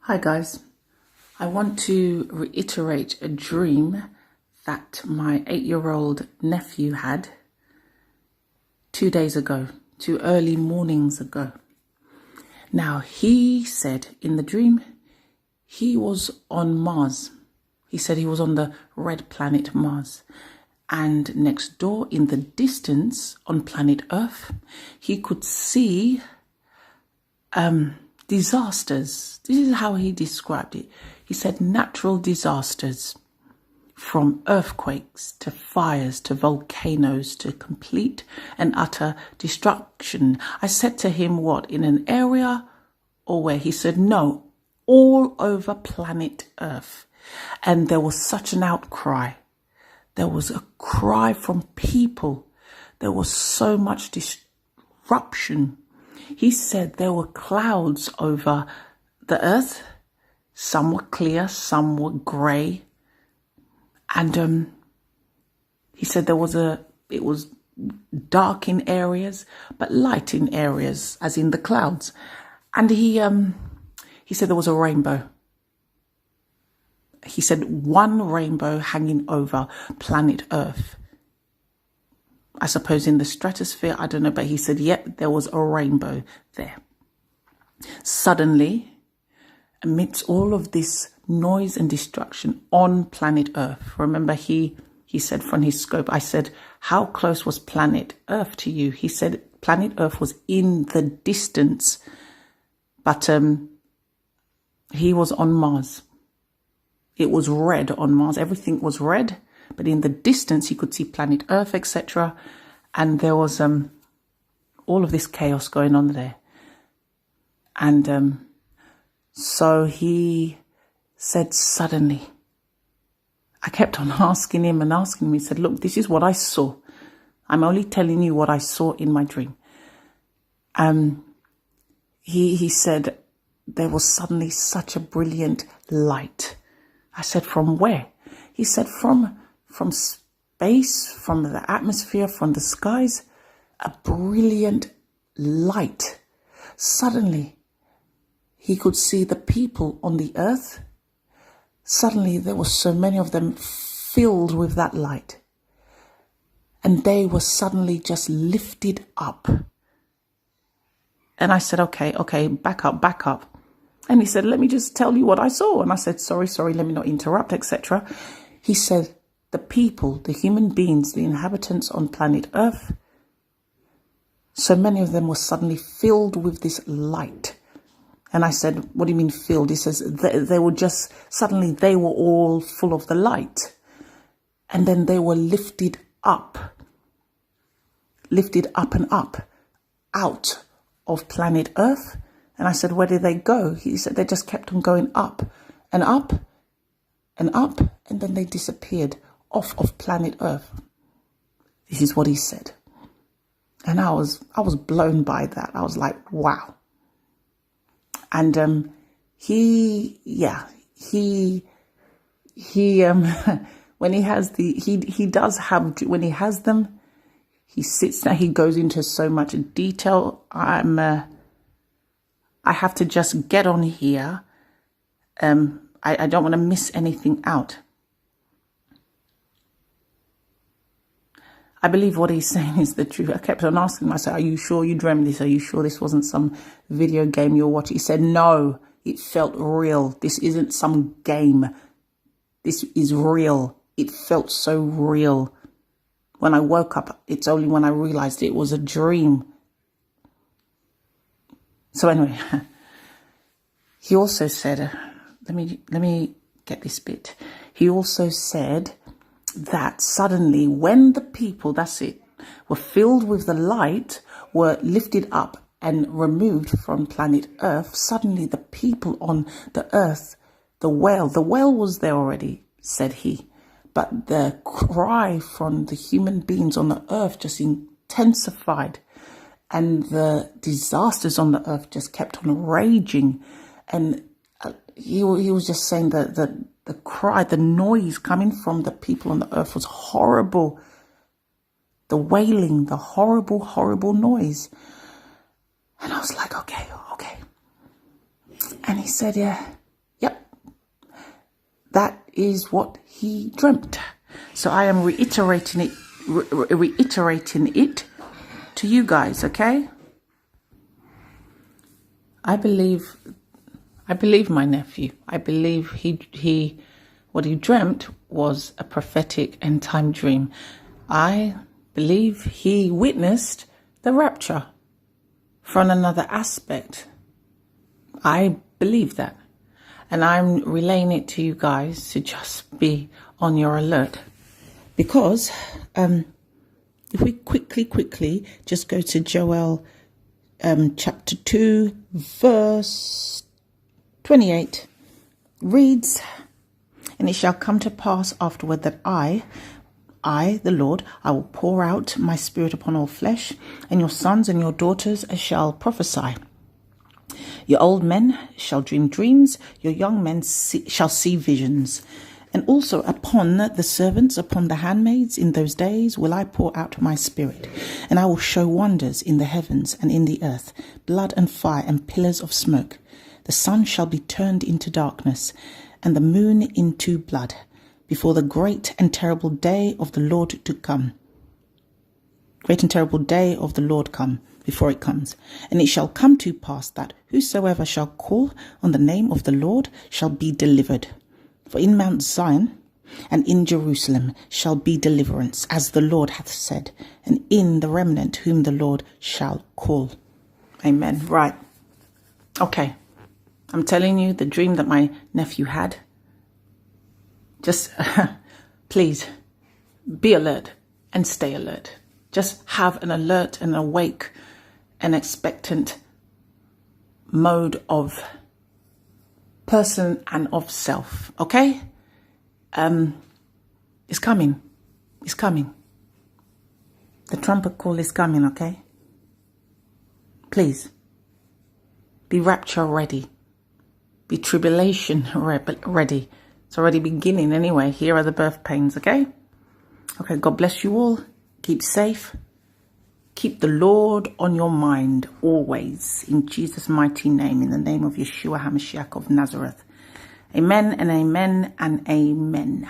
Hi guys, I want to reiterate a dream that my 8-year-old nephew had 2 days ago, 2 early mornings ago. Now he said in the dream he was on Mars. He said he was on the red planet Mars. And next door in the distance on planet Earth, he could see disasters. This is how he described it. He said natural disasters, from earthquakes to fires to volcanoes to complete and utter destruction. I said to him, what, in an area or where? He said, no, all over planet Earth. And there was such an outcry. There was a cry from people. There was so much disruption. He said there were clouds over the earth. Some were clear, some were grey. And he said it was dark in areas, but light in areas, as in the clouds. And he said there was a rainbow. He said one rainbow hanging over planet Earth. I suppose in the stratosphere, I don't know, but he said, yep, there was a rainbow there. Suddenly, amidst all of this noise and destruction on planet Earth, remember he said from his scope, I said, how close was planet Earth to you? He said planet Earth was in the distance, but he was on Mars. It was red on Mars. Everything was red. But in the distance, you could see planet Earth, etc. And there was all of this chaos going on there. And so he said suddenly, I kept on asking him. He said, look, this is what I saw. I'm only telling you what I saw in my dream. He said there was suddenly such a brilliant light. I said, from where? He said, from space, from the atmosphere, from the skies, a brilliant light. Suddenly, he could see the people on the earth. Suddenly, there were so many of them filled with that light. And they were suddenly just lifted up. And I said, okay, back up. And he said, let me just tell you what I saw. And I said, sorry, let me not interrupt, etc. He said, the people, the human beings, the inhabitants on planet Earth, so many of them were suddenly filled with this light. And I said, what do you mean filled? He says, they were just, suddenly they were all full of the light. And then they were lifted up and up, out of planet Earth. And I said, where did they go? He said, they just kept on going up and up and up. And then they disappeared off of planet Earth. This is what he said. And I was blown by that. I was like, wow. And when he has them, he sits there, he goes into so much detail. I have to just get on here. I don't want to miss anything out. I believe what he's saying is the truth. I kept on asking myself, are you sure you dreamt this? Are you sure this wasn't some video game you're watching? He said, no, it felt real. This isn't some game. This is real. It felt so real. When I woke up, it's only when I realized it was a dream. So anyway, he also said, let me get this bit. He also said that suddenly when the people, that's it, were filled with the light, were lifted up and removed from planet Earth, suddenly the people on the earth, the whale was there already, said he. But the cry from the human beings on the earth just intensified. And the disasters on the earth just kept on raging. And he was just saying that the cry, the noise coming from the people on the earth was horrible. The wailing, the horrible, horrible noise. And I was like, okay. And he said, yeah, that is what he dreamt. So I am reiterating it to you guys, okay? I believe my nephew. I believe he what he dreamt was a prophetic end time dream. I believe he witnessed the rapture from another aspect. I believe that. And I'm relaying it to you guys to just be on your alert. Because if we quickly just go to Joel chapter 2, verse 28, reads, "And it shall come to pass afterward that I, the Lord, I will pour out my spirit upon all flesh, and your sons and your daughters shall prophesy. Your old men shall dream dreams, your young men shall see visions. And also upon the servants, upon the handmaids, in those days will I pour out my spirit. And I will show wonders in the heavens and in the earth, blood and fire and pillars of smoke. The sun shall be turned into darkness, and the moon into blood, before the great and terrible day of the Lord to come. Great and terrible day of the Lord come, before it comes. And it shall come to pass that whosoever shall call on the name of the Lord shall be delivered. For in Mount Zion and in Jerusalem shall be deliverance, as the Lord hath said, and in the remnant whom the Lord shall call." Amen. Right. Okay. I'm telling you the dream that my nephew had. Just please be alert and stay alert. Just have an alert and awake and expectant mode of person and of self. Okay? It's coming. It's coming. The trumpet call is coming, okay? Please be rapture ready. Be tribulation ready. It's already beginning anyway. Here are the birth pains, okay? Okay, God bless you all. Keep safe. Keep the Lord on your mind always. In Jesus' mighty name, in the name of Yeshua HaMashiach of Nazareth. Amen and amen and amen.